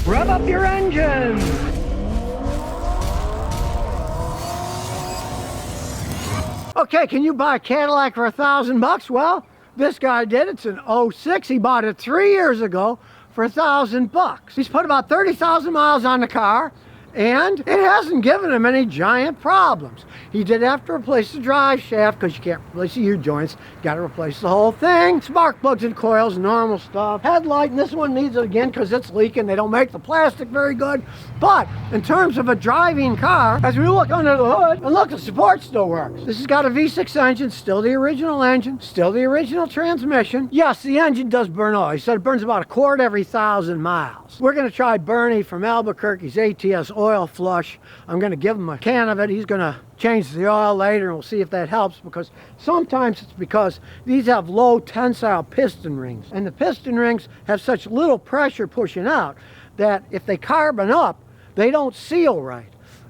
Rev up your engine. Okay, can you buy a Cadillac for $1,000? Well, this guy did. It's an '06. He bought it 3 years ago for $1,000. He's put about 30,000 miles on the car, and it hasn't given him any giant problems. He did have to replace the drive shaft because you can't replace the U-joints. You got to replace the whole thing. Spark plugs and coils, normal stuff. Headlight, and this one needs it again because it's leaking. They don't make the plastic very good. But in terms of a driving car, as we look under the hood, and look, the support still works. This has got a V6 engine, still the original engine, still the original transmission. Yes, the engine does burn oil. He said it burns about a quart every 1,000 miles. We're going to try Bernie from Albuquerque's ATS oil flush. I'm going to give him a can of it. He's going to change the oil later, and we'll see if that helps, because sometimes it's because these have low tensile piston rings, and the piston rings have such little pressure pushing out that if they carbon up, they don't seal right.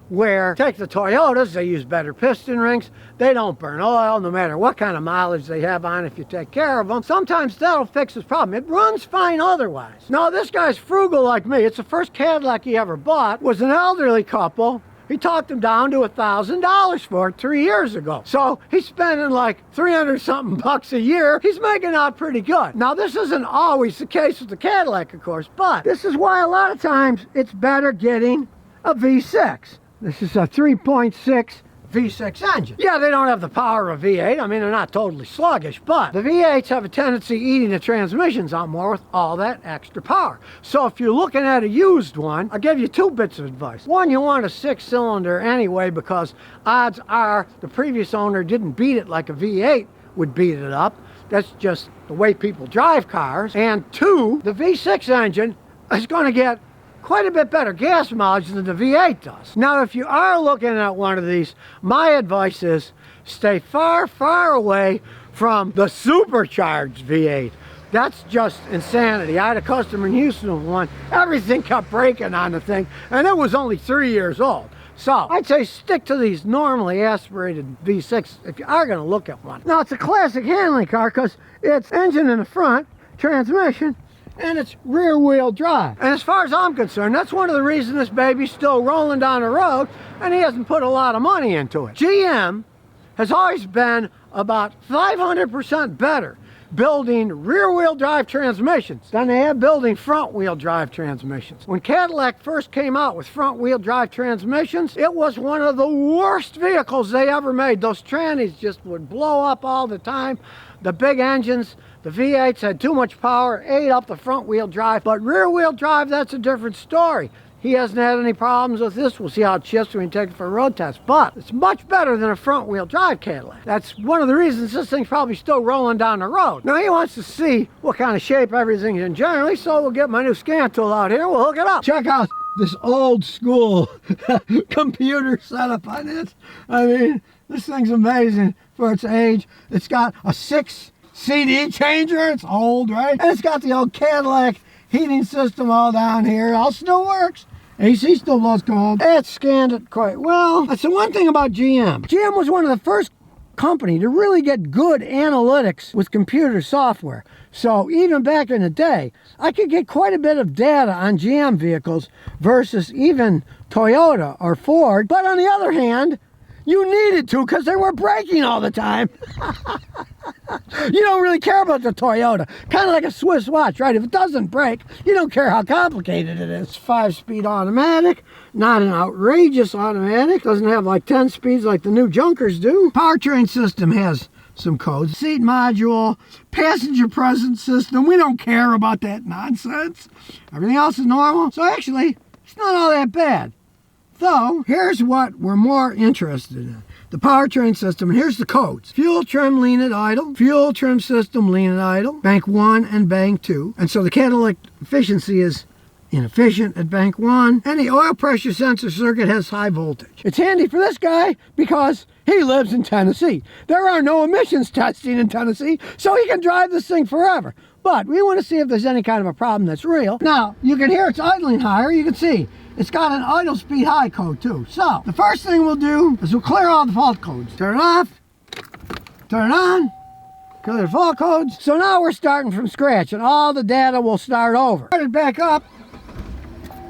Where, take the Toyotas, they use better piston rings. They don't burn oil no matter what kind of mileage they have on if you take care of them. Sometimes that'll fix this problem. It runs fine otherwise. Now, this guy's frugal like me. It's the first Cadillac he ever bought. Was an elderly couple. He talked him down to $1,000 for it 3 years ago. So he's spending like 300 something bucks a year. He's making out pretty good. Now, this isn't always the case with the Cadillac, of course, but this is why a lot of times it's better getting a V6. This is a 3.6 V6 engine. Yeah, they don't have the power of V8. I mean, they're not totally sluggish, but the V8s have a tendency eating the transmissions out more with all that extra power. So if you're looking at a used one, I'll give you 2 bits of advice. One, you want a 6-cylinder anyway, because odds are the previous owner didn't beat it like a V8 would beat it up. That's just the way people drive cars. And 2, the V6 engine is going to get quite a bit better gas mileage than the V8 does. Now, if you are looking at one of these, my advice is stay far, far away from the supercharged V8. That's just insanity. I had a customer in Houston with one. Everything kept breaking on the thing, and it was only 3 years old. So I'd say stick to these normally aspirated V6 if you are going to look at one. Now, it's a classic handling car because it's engine in the front, transmission, and it's rear-wheel drive. And as far as I'm concerned, that's one of the reasons this baby's still rolling down the road, and he hasn't put a lot of money into it. GM has always been about 500% better building rear-wheel drive transmissions than they have building front-wheel drive transmissions. When Cadillac first came out with front-wheel drive transmissions, it was one of the worst vehicles they ever made. Those trannies just would blow up all the time. The big engines, the V8s had too much power, ate up the front-wheel drive. But rear-wheel drive, that's a different story. He hasn't had any problems with this. We'll see how it shifts when we take it for a road test. But it's much better than a front-wheel drive Cadillac. That's one of the reasons this thing's probably still rolling down the road. Now, he wants to see what kind of shape everything's in generally, so we'll get my new scan tool out here. We'll hook it up. Check out this old school computer setup on this. I mean, this thing's amazing for its age. It's got a 6 CD changer. It's old, right? And it's got the old Cadillac heating system all down here. It all still works. AC still blows cold. It scanned it quite well. That's the one thing about GM. GM was one of the first company to really get good analytics with computer software. So even back in the day, I could get quite a bit of data on GM vehicles versus even Toyota or Ford. But on the other hand, you needed to because they were braking all the time. You don't really care about the Toyota. Kind of like a Swiss watch, right? If it doesn't break, you don't care how complicated it is. 5-speed automatic, not an outrageous automatic. Doesn't have like 10 speeds like the new Junkers do. Powertrain system has some codes. Seat module, passenger presence system. We don't care about that nonsense. Everything else is normal. So actually, it's not all that bad. Though, here's what we're more interested in. The powertrain system, and here's the codes. Fuel trim, lean at idle. Fuel trim system, lean at idle. Bank 1 and bank 2. And so the catalytic efficiency is inefficient at bank 1. And the oil pressure sensor circuit has high voltage. It's handy for this guy because he lives in Tennessee. There are no emissions testing in Tennessee, so he can drive this thing forever. But we want to see if there's any kind of a problem that's real. Now, you can hear it's idling higher. You can see it's got an idle speed high code too. So the first thing we'll do is we'll clear all the fault codes. Turn it off, turn it on, clear the fault codes. So now we're starting from scratch and all the data will start over. Start it back up.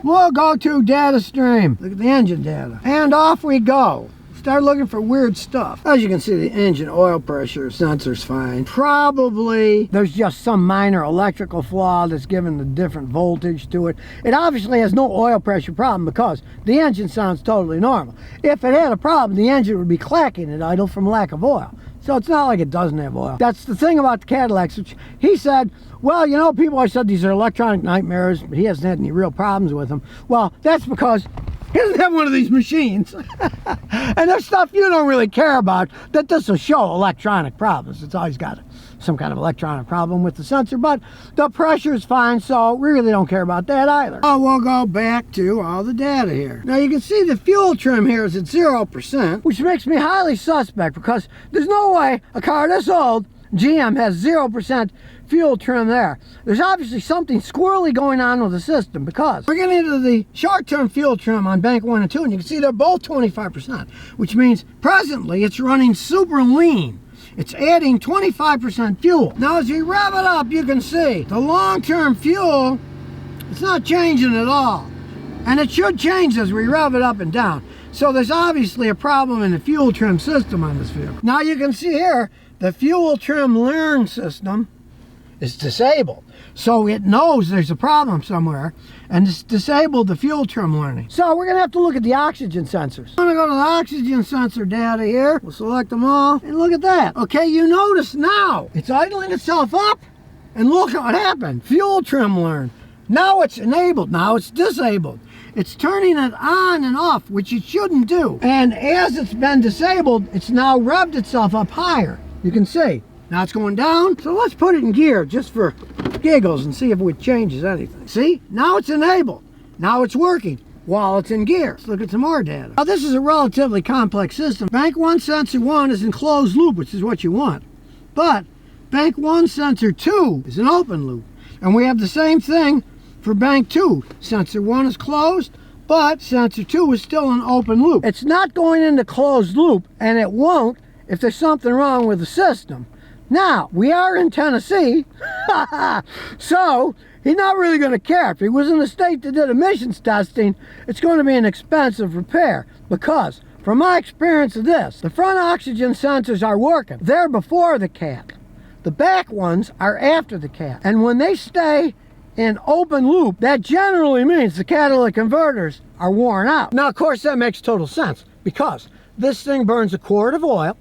We'll go to data stream. Look at the engine data. And off we go. Start looking for weird stuff. As you can see, the engine oil pressure sensor's fine. Probably there's just some minor electrical flaw that's giving the different voltage to it. It obviously has no oil pressure problem because the engine sounds totally normal. If it had a problem, the engine would be clacking at idle from lack of oil. So it's not like it doesn't have oil. That's the thing about the Cadillacs, which he said, well, you know, people always said these are electronic nightmares, but he hasn't had any real problems with them. Well, that's because he doesn't have one of these machines. And there's stuff you don't really care about that this will show electronic problems. It's always got some kind of electronic problem with the sensor, but the pressure is fine, so we really don't care about that either. Oh, we'll go back to all the data here. Now you can see the fuel trim here is at 0%, which makes me highly suspect because there's no way a car this old, GM, has 0% fuel trim there. There's obviously something squirrely going on with the system because we're getting into the short-term fuel trim on bank 1 and 2, and you can see they're both 25%, which means presently it's running super lean. It's adding 25% fuel. Now as we rev it up, you can see the long-term fuel, it's not changing at all. And it should change as we rev it up and down. So there's obviously a problem in the fuel trim system on this vehicle. Now you can see here, the fuel trim learn system is disabled. So it knows there's a problem somewhere, and it's disabled the fuel trim learning. So we're gonna have to look at the oxygen sensors. I'm gonna go to the oxygen sensor data here. We'll select them all, and look at that. Okay, you notice now, it's idling itself up, and look at what happened. Fuel trim learn. Now it's enabled, now it's disabled. It's turning it on and off, which it shouldn't do. And as it's been disabled, it's now revved itself up higher. You can see. Now it's going down, so let's put it in gear just for giggles and see if it changes anything. See, now it's enabled. Now it's working while it's in gear. Let's look at some more data. Now this is a relatively complex system. Bank 1 sensor 1 is in closed loop, which is what you want. But bank 1 sensor 2 is an open loop. And we have the same thing for bank 2. Sensor 1 is closed, but sensor 2 is still an open loop. It's not going into closed loop, and it won't if there's something wrong with the system. Now, we are in Tennessee, so he's not really going to care. If he was in the state that did emissions testing, it's going to be an expensive repair because, from my experience of this, the front oxygen sensors are working. They're before the cat. The back ones are after the cat. And when they stay in open loop, that generally means the catalytic converters are worn out. Now, of course, that makes total sense because this thing burns a quart of oil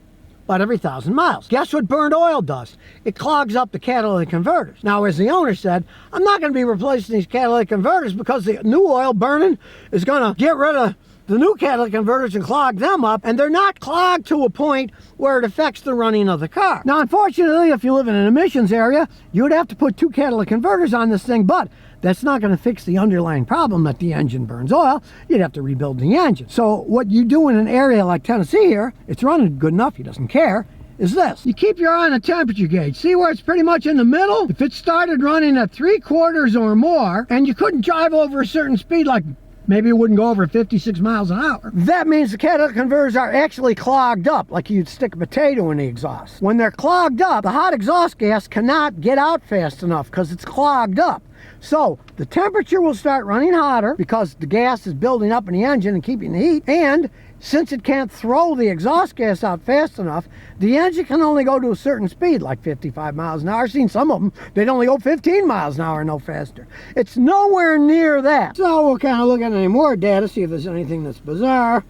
about every 1,000 miles. Guess what burned oil does? It clogs up the catalytic converters. Now, as the owner said, I'm not going to be replacing these catalytic converters because the new oil burning is going to get rid of the new catalytic converters and clog them up, and they're not clogged to a point where it affects the running of the car. Now, unfortunately, if you live in an emissions area, you would have to put 2 catalytic converters on this thing, but that's not going to fix the underlying problem that the engine burns oil. You'd have to rebuild the engine. So what you do in an area like Tennessee here, it's running good enough, he doesn't care, is this. You keep your eye on the temperature gauge. See where it's pretty much in the middle? If it started running at 3/4 or more, and you couldn't drive over a certain speed, like maybe it wouldn't go over 56 miles an hour, that means the catalytic converters are actually clogged up, like you'd stick a potato in the exhaust. When they're clogged up, the hot exhaust gas cannot get out fast enough because it's clogged up. So the temperature will start running hotter because the gas is building up in the engine and keeping the heat, and since it can't throw the exhaust gas out fast enough, the engine can only go to a certain speed, like 55 miles an hour. I've seen some of them, they'd only go 15 miles an hour, no faster. It's nowhere near that. So we'll kind of look at any more data, see if there's anything that's bizarre.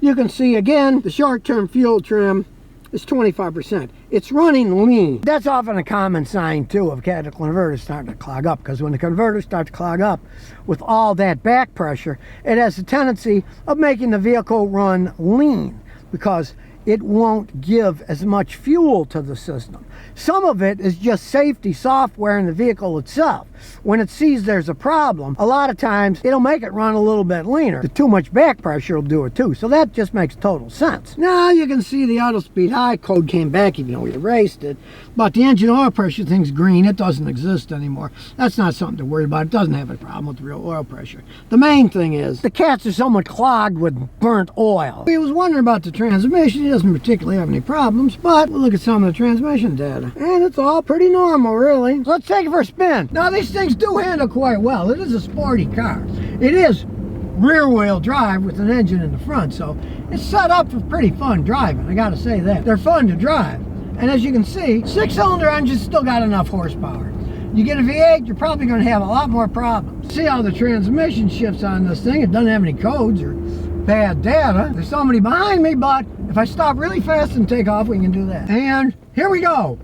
You can see again, the short-term fuel trim is 25%. It's running lean. That's often a common sign too of catalytic converters starting to clog up, because when the converters start to clog up with all that back pressure, it has a tendency of making the vehicle run lean because it won't give as much fuel to the system. Some of it is just safety software in the vehicle itself. When it sees there's a problem, a lot of times it'll make it run a little bit leaner. The too much back pressure will do it too. So that just makes total sense. Now you can see the auto speed high code came back, even though we erased it. But the engine oil pressure thing's green. It doesn't exist anymore. That's not something to worry about. It doesn't have a problem with real oil pressure. The main thing is the cats are somewhat clogged with burnt oil. He was wondering about the transmission. He doesn't particularly have any problems, but we'll look at some of the transmission data. And it's all pretty normal, really. So let's take it for a spin. Now, these things do handle quite well. It is a sporty car. It is rear wheel drive with an engine in the front, so it's set up for pretty fun driving, I gotta say that. They're fun to drive. And as you can see, 6-cylinder engine's still got enough horsepower. You get a V8, you're probably going to have a lot more problems. See how the transmission shifts on this thing? It doesn't have any codes or bad data. There's somebody behind me, but if I stop really fast and take off, we can do that. And here we go.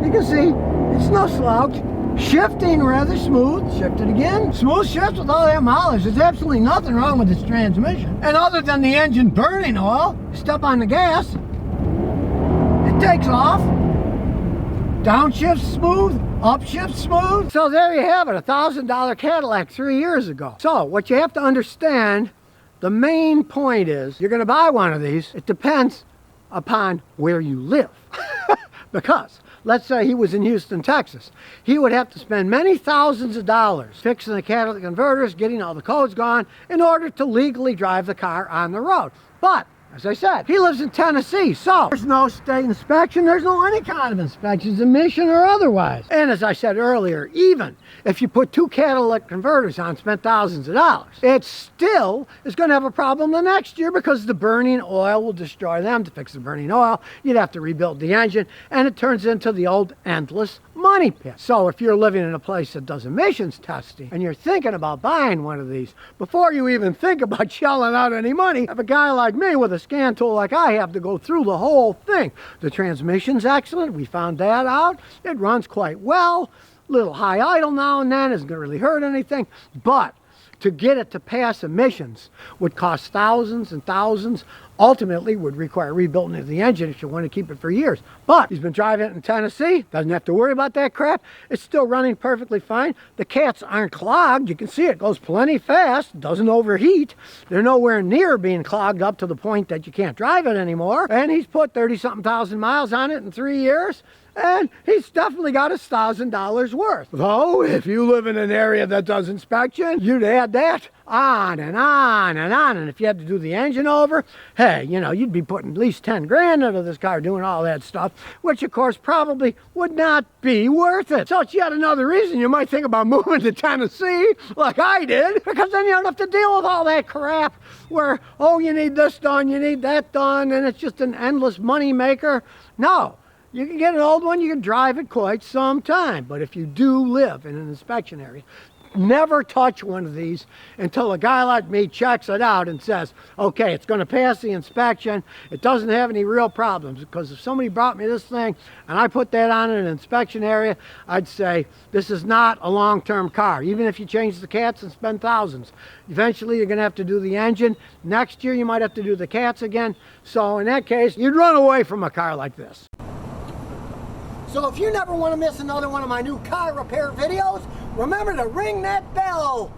You can see, it's no slouch. Shifting rather smooth. Shift it again. Smooth shift with all that mileage. There's absolutely nothing wrong with this transmission. And other than the engine burning oil, you step on the gas, it takes off. Downshift smooth, upshift smooth. So there you have it, a $1,000 Cadillac 3 years ago. So what you have to understand, the main point is, you're gonna buy one of these, it depends upon where you live. Because, let's say he was in Houston, Texas. He would have to spend many thousands of dollars fixing the catalytic converters, getting all the codes gone, in order to legally drive the car on the road. But, as I said, he lives in Tennessee, so there's no state inspection, there's no any kind of inspections, emission or otherwise. And as I said earlier, even if you put 2 catalytic converters on, spent thousands of dollars, it still is going to have a problem the next year because the burning oil will destroy them. To fix the burning oil, you'd have to rebuild the engine, and it turns into the old endless money pit. So if you're living in a place that does emissions testing and you're thinking about buying one of these, before you even think about shelling out any money, have a guy like me with a scan tool like I have to go through the whole thing. The transmission's excellent, we found that out. It runs quite well, little high idle now and then, isn't going to really hurt anything, but to get it to pass emissions would cost thousands and thousands, ultimately would require rebuilding of the engine if you want to keep it for years. But he's been driving it in Tennessee, doesn't have to worry about that crap. It's still running perfectly fine. The cats aren't clogged. You can see it goes plenty fast, doesn't overheat. They're nowhere near being clogged up to the point that you can't drive it anymore. And he's put 30-something thousand miles on it in 3 years. And he's definitely got his $1,000 worth. Though, if you live in an area that does inspection, you'd add that on and on and on. And if you had to do the engine over, hey, you know, you'd be putting at least 10 grand into this car doing all that stuff, which of course probably would not be worth it. So it's yet another reason you might think about moving to Tennessee, like I did, because then you don't have to deal with all that crap where, oh, you need this done, you need that done, and it's just an endless money maker. No. You can get an old one, you can drive it quite some time. But if you do live in an inspection area, never touch one of these until a guy like me checks it out and says, okay, it's going to pass the inspection, it doesn't have any real problems. Because if somebody brought me this thing and I put that on in an inspection area, I'd say, this is not a long-term car. Even if you change the cats and spend thousands, eventually you're going to have to do the engine. Next year you might have to do the cats again. So in that case, you'd run away from a car like this. So if you never want to miss another one of my new car repair videos, remember to ring that bell.